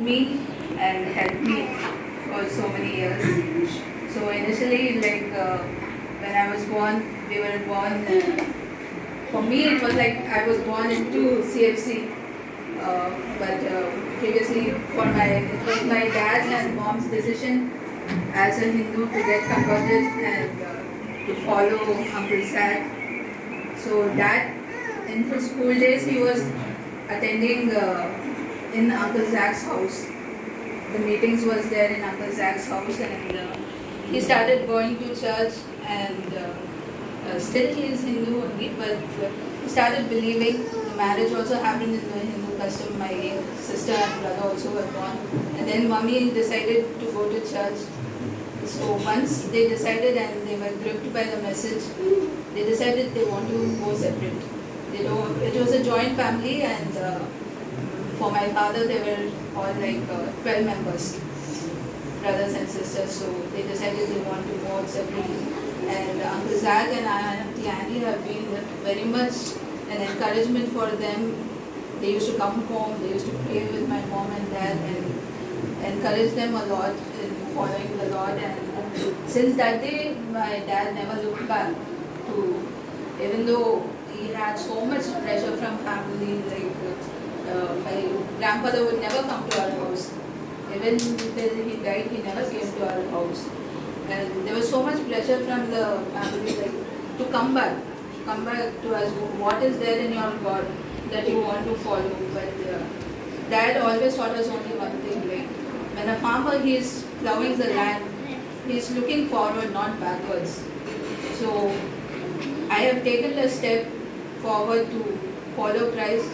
me and helped me for so many years. So initially, when I was born, we were born. For me, it was like I was born into CFC. But previously, it was my dad's and mom's decision as a Hindu to get converted and to follow Uncle Sad. So dad, in his school days, he was attending in Uncle Zach's house. The meetings was there in Uncle Zach's house, and he started going to church. And still he is Hindu only, but he started believing. The marriage also happened in the Hindu custom. My sister and brother also were born, and then mummy decided to go to church. So once they decided and they were gripped by the message, they decided they want to go separate. It was a joint family, and for my father they were all 12 members, brothers and sisters. So they decided they want to go separately. And Uncle Zach and Auntie Annie have been very much an encouragement for them. They used to come home, they used to pray with my mom and dad and encourage them a lot in following the Lord. And since that day, my dad never looked back to, even though he had so much pressure from family, my grandfather would never come to our house. Even till he died, he never came to our house. And there was so much pressure from the family, to come back to us. What is there in your God that you want to follow? But Dad always taught us only one thing: when a farmer he is plowing the land, he is looking forward, not backwards. So I have taken a step forward to follow Christ,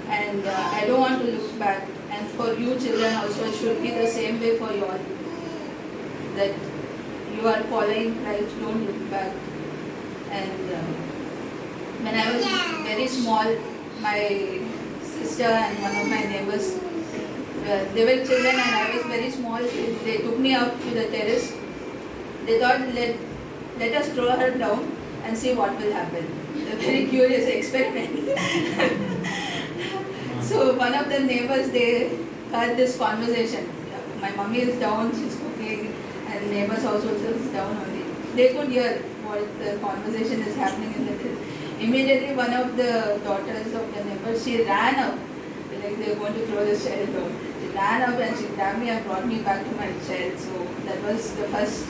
and I don't want to look back. And for you children also, it should be the same way for you all. That you are following Christ, don't look back. And when I was very small, my sister and one of my neighbors, they were children and I was very small. They took me up to the terrace. They thought, let us throw her down and see what will happen. A very curious experiment. So one of the neighbors, they heard this conversation. My mummy is down, she's cooking, and neighbors also is down only. They could hear what the conversation is happening in the terrace. Immediately one of the daughters of the neighbor, she ran up, like they were going to throw the child down. She ran up and she grabbed me and brought me back to my child. So that was the first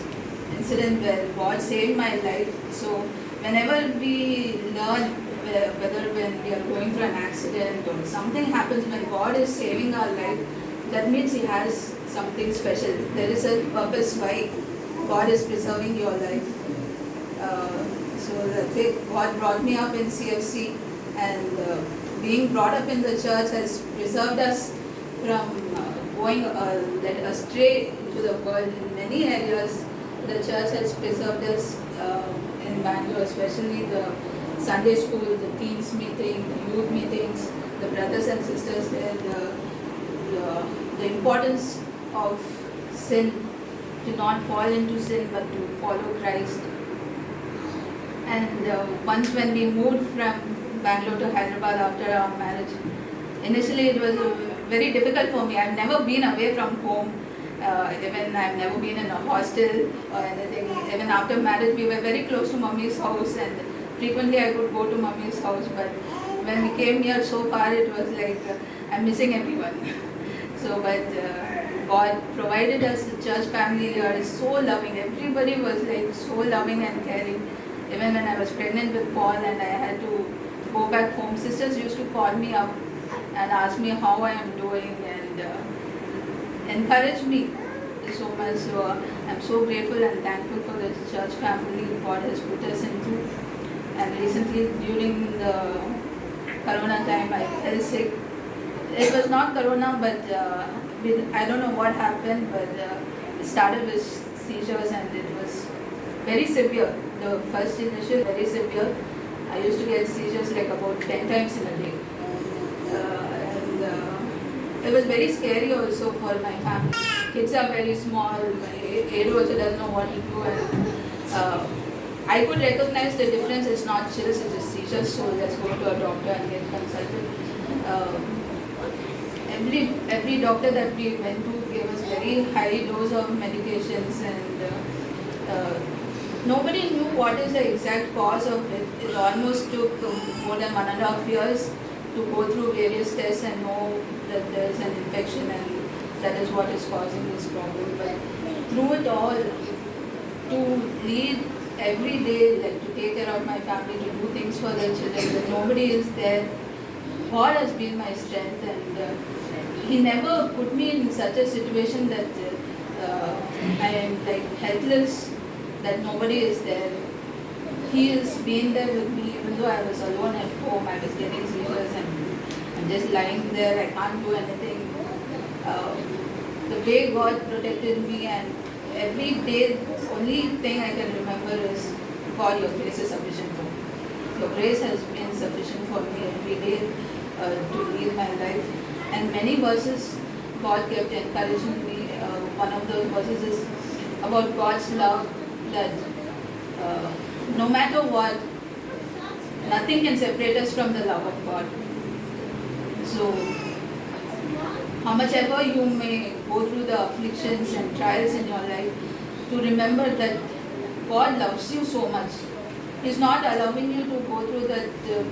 incident where God saved my life. So whenever we learn, whether when we are going through an accident or something happens, when God is saving our life, that means He has something special. There is a purpose why God is preserving your life. So that way God brought me up in CFC, and being brought up in the church has preserved us from going led astray into the world in many areas. The church has preserved us in Bangalore, especially the Sunday school, the teens meeting, the youth meetings, the brothers and sisters there, the importance of sin, to not fall into sin but to follow Christ. And once when we moved from Bangalore to Hyderabad after our marriage, initially it was very difficult for me. I've never been away from home. Even I've never been in a hostel or anything. Even after marriage, we were very close to Mummy's house, and frequently I could go to Mummy's house. But when we came here so far, it was like I'm missing everyone. But God provided us the church family here is so loving. Everybody was so loving and caring. Even when I was pregnant with Paul and I had to go back home, sisters used to call me up and ask me how I am doing and encourage me so much. So I'm so grateful and thankful for the church family God has put us into. And recently during the Corona time, I fell sick. It was not Corona, but I don't know what happened, but it started with seizures and it was very severe. The first initial, very severe. I used to get seizures about 10 times in a day. It was very scary also for my family. Kids are very small. My Edu also doesn't know what to do. And I could recognize the difference. It's not chills, it is seizures. So let's go to a doctor and get consulted. every doctor that we went to gave us very high dose of medications, and nobody knew what is the exact cause of it. It almost took more than 1.5 years to go through various tests and know that there is an infection and that is what is causing this problem. But through it all, to lead every day, like to take care of my family, to do things for the children, that nobody is there, God has been my strength, and He never put me in such a situation that I am like helpless, that nobody is there. He has been there with me, even though I was alone at home. I was getting seizures and I'm just lying there. I can't do anything. The way God protected me, and every day, the only thing I can remember is, God, your grace is sufficient for me. Your grace has been sufficient for me every day to lead my life. And many verses God kept encouraging me. One of those verses is about God's love, that no matter what, nothing can separate us from the love of God. So, how much ever you may go through the afflictions and trials in your life, to remember that God loves you so much. He's not allowing you to go through that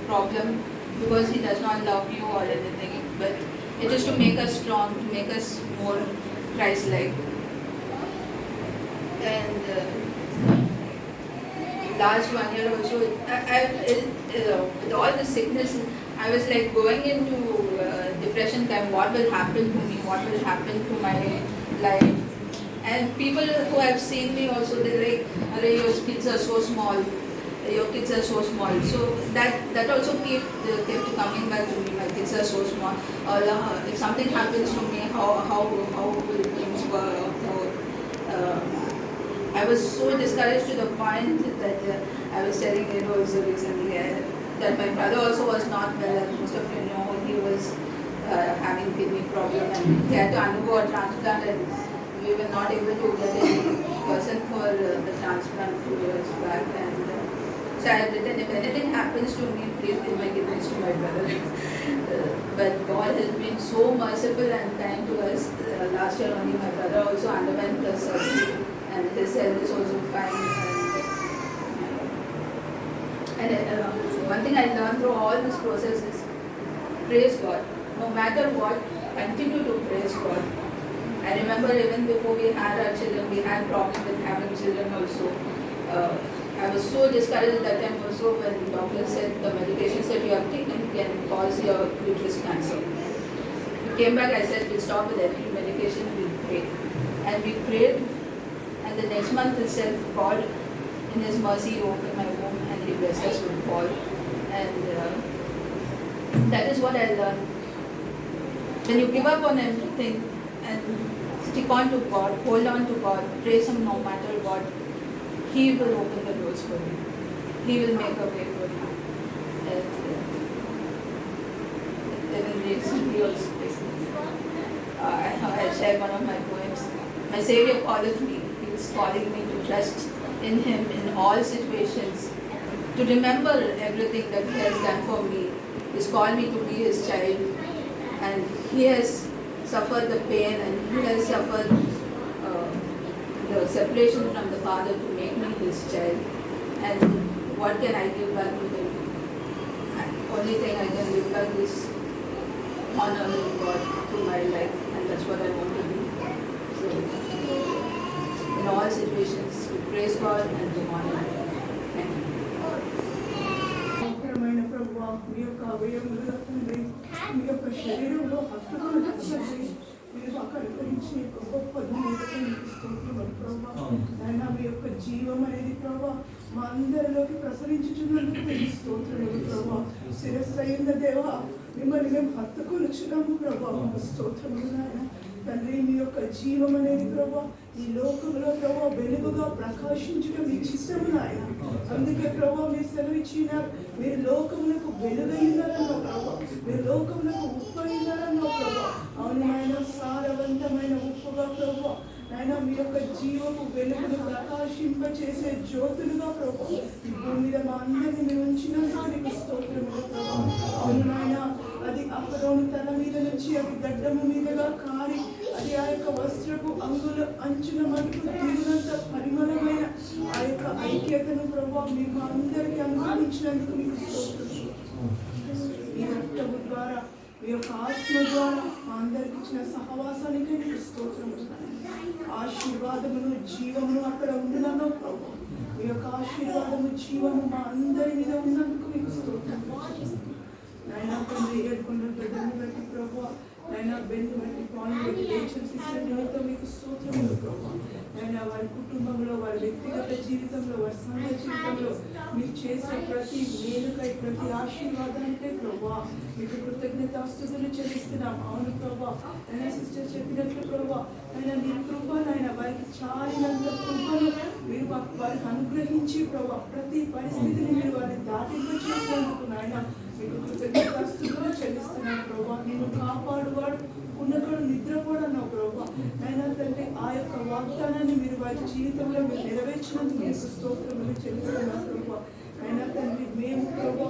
problem because He does not love you or anything, but it is to make us strong, to make us more Christ-like. And last 1 year also, with all the sickness, I was like going into depression time. What will happen to me? What will happen to my life? And people who have seen me also, they're like, "Arey, your kids are so small. Your kids are so small." So that also kept coming back to me. My kids are so small. If something happens to me, how will things work out? I was so discouraged to the point that I was telling it also recently that my brother also was not well. As most of you know, he was having kidney problem and he had to undergo a transplant, and we were not able to get any person for the transplant a few years back. And so I had written, if anything happens to me, please give my kidneys to my brother. But God has been so merciful and kind to us. Last year only my brother also underwent the surgery, and his health is also fine. And one thing I learned through all this process is praise God. No matter what, continue to praise God. I remember even before we had our children, we had problems with having children also. I was so discouraged that time also when the doctor said the medications that you have taken can cause your uterus cancer. We came back, I said we'll stop with every medication, we'll pray. And we prayed, and the next month itself, God in His mercy opened my womb and He blessed us with Paul. And that is what I learned. When you give up on everything and stick on to God, hold on to God, praise Him no matter what, He will open the doors for you. He will make a way for you. And even recently also, I shared one of my poems. My Savior calleth me. He is calling me to trust in Him in all situations, to remember everything that He has done for me. He's called me to be His child, and He has suffered the pain, and He has suffered the separation from the Father to make me His child. And what can I give back to Him? Only thing I can give back is honoring God through my life, and that's what I want to do. So, in all situations, to praise God and to honor Him. Thank you. మీ యొక్క అవయములు మీ యొక్క శరీరంలో హస్తములు మీరు మాకు అనుగ్రహించిన గొప్ప ఆయన మీ యొక్క జీవం అనేది ప్రభావ మా అందరిలోకి ప్రసరించుచున్నందుకు మీకు స్తోత్రములు ప్రభావ. శిరస్సు అయిన దేవా, మిమ్మల్ని మేము హత్తుకొనుచున్నాము ప్రభావ. స్తోత్రములు నాయన తండ్రి. మీ యొక్క జీవం అనేది ప్రభావ ఈ లోకంలో ప్రభావ వెలుగుగా ప్రకాశించడం మీ చిత్తము నాయన. అందుకే ప్రభావ మీరు సెలవిచ్చినారు, మీరు లోకములకు వెలుగైనారన్న ప్రభావ, మీరు లోకములకు ఉప్పు అయినారన్న ప్రభావ. అవును నాయన, సారవంతమైన ఉప్పుగా ప్రభావ నాయన మీ యొక్క జీవపు వెలుగును ప్రకాశింపచేసే జ్యోతులుగా ప్రభావ ఈ భూమి మీద మా అందరినీ మీరు ఉంచినందుకు నీకు స్తోత్రములు ప్రభావ. అవును నాయన, అది అహరోను తల మీద నుంచి అది గడ్డము మీదగా కారి అది ఆ యొక్క వస్త్రపు అంగుల అంచుల మటుకు దిగునంత పరిమళమైన ఆ యొక్క ఐక్యతను ప్రభావ మీకు అందరికీ అనుగ్రహించినందుకు మీకు స్తోత్రం. మీ రక్తము ద్వారా మీ యొక్క ఆత్మ ద్వారా మా అందరికి ఇచ్చిన సహవాసానికి మీకు స్తోత్రము. ఆశీర్వాదమును జీవమును అక్కడ ఉండునో ప్రభు, మీ యొక్క ఆశీర్వాదము జీవము మా అందరి మీద ఉన్నందుకు మీకు స్తోత్రం. నాయన తండ్రి ఏడుకొండ బిడ్డను బట్టి ప్రభు, నాయన బెన్ను బట్టి పాలు బట్టి లేచిన సిస్టర్ నిమిత్తం మీకు స్తోత్రములు ప్రభు. నాయన వారి కుటుంబంలో, వారి వ్యక్తిగత జీవితంలో, వారి సంఘ జీవితంలో మీరు చేసే ప్రతి మేలుకై, ప్రతి ఆశీర్వాదానికై ప్రభు మీకు కృతజ్ఞతాస్తుతులు చెల్లిస్తున్నాం. అవును ప్రభు, నాయన సిస్టర్ చెప్పినట్లు ప్రభు, నాయన మీ కృప నాయన వారికి చాలినంత కృపను మీరు వారికి అనుగ్రహించి ప్రభు ప్రతి పరిస్థితిని మీరు వారిని దాటింప చేసినందుకు నాయన మీకు కృతజ్ఞతాస్తుతులు చెల్లిస్తున్నాను ప్రభు. నేను కాపాడువాడు ఉన్నప్పుడు నిద్రపోడన్నావు ప్రభు. అయినా తండ్రి ఆ యొక్క వాగ్దానాన్ని మీరు వారి జీవితంలో మీరు నెరవేర్చినందుకు మీకు స్తోత్రములు చెల్లిస్తున్నాను ప్రభు. అయినా తండ్రి మేము ప్రభు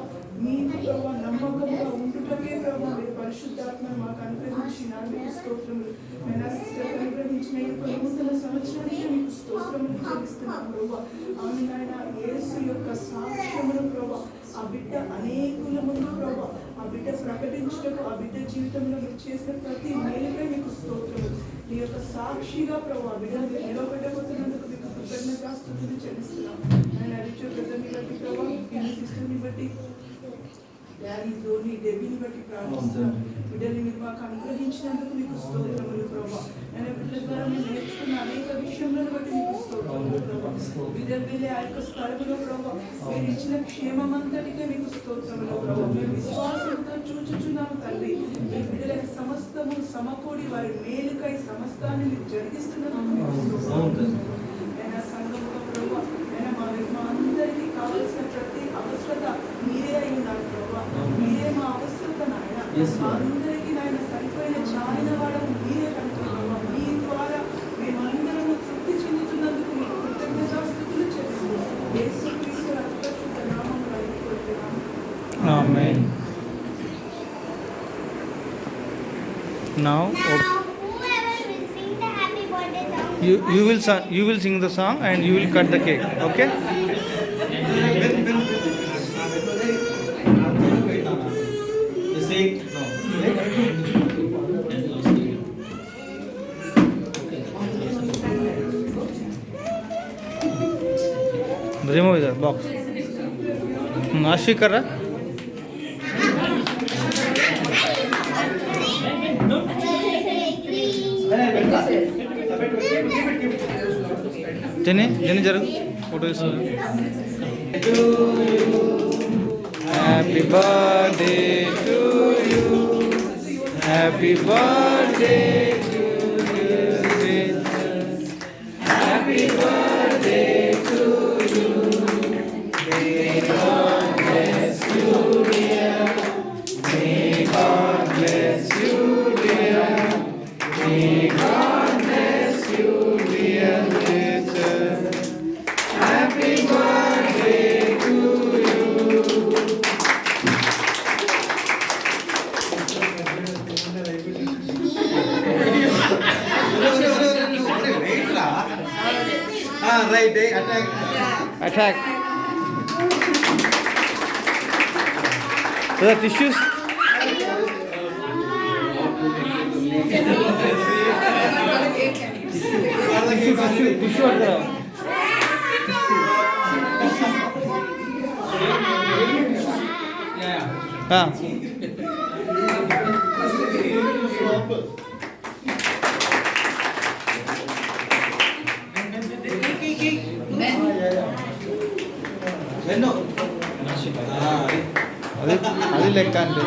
మీకు ప్రభు నమ్మకంగా ఉండుటకే ప్రభు మీరు పరిశుద్ధాత్మను మాకు అనుగ్రహించిన మీకు స్తోత్రములు. అయినా సిస్టర్ అనుగ్రహించిన ఈ యొక్క నూతన సంవత్సరానికి మీకు స్తోత్రములు చెల్లిస్తున్నాను ప్రభు. అవును నాయన యేసు యొక్క సాక్ష్యమును ప్రభు ఆ బిడ్డ అనేకుల ముందు ప్రభు ఆ బిడ్డ ప్రకటించటకు ఆ బిడ్డ జీవితంలో మీరు చేసిన ప్రతి మేలుకై మీకు స్తోత్రములు. మీ యొక్క సాక్షిగా ప్రభు ఆ బిడ్డ మీరు నిలబెట్టబోతున్నందుకు మీకు కృతజ్ఞతాస్తుతులు చెల్లిస్తున్నాం. ఆయన రిచర్ బ్రదర్ని బట్టి ప్రభు, సిస్టర్ని బట్టి, డాడీ ధోని డెబీని బట్టి ప్రార్థిస్తున్నాం. బిడ్డని మీరు మాకు అనుగ్రహించినందుకు మీకు స్తోత్రములు ప్రభు. ఆయన బిడ్డల ద్వారా మీరు నేర్చుకున్న అనేక విషయములను బట్టి మీకు స్తోత్రములు ప్రభు. బిడ్డలు వెళ్ళే ఆ యొక్క స్థలములో ప్రభు మీరు ఇచ్చిన క్షేమమంతటికే మీకు స్తోత్రములు ప్రభు. మేము విశ్వాసంతో చూచుచున్నాము తండ్రి. మీ బిడ్డలకు సమస్తము సమకూడి వారి మేలుకై సమస్తాన్ని మీరు జరిగిస్తున్నందుకు మీకు స్తోత్రములు. ఆయన సంఘంలో ప్రభు ఆయన మా అందరికీ కావలసిన ప్రతి అవసరత మీరే అయి ఉన్నారు ప్రభు. మీరే మా అవసరత నాయన. అందరికీ నాయన సరిపోయిన చాలిన వాడము మీరే కనుక ప్రభు. మీ ద్వారా మేమందరము తృప్తి చెందుతున్నందుకు మీకు కృతజ్ఞతాస్తుతులు చెల్లిస్తున్నాం. యేసుక్రీస్తు పరిశుద్ధ నామములో అడుగుతున్నాము. ఆమేన్. Now you will sing the song and you will cut the cake. Okay? You sing? No. Remove the box. Ashik कर रहा? जनी जनी जरूर photo happy birthday to you, happy birthday to you, happy birthday to you, may God bless you dear, may God bless you dear, may God bless you dear sister, happy birthday to you. Right, attack. Attack. So the tissues. Tissue हट करा. हाँ అది లెక్క అంటే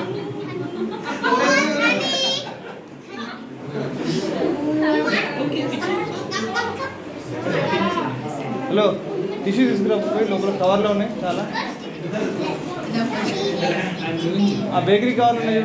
hello tissue తీసుకురా పోయి లోపల కవర్లో ఉన్నాయి చాలా ఆ బేకరీ కవర్లు ఉన్నాయి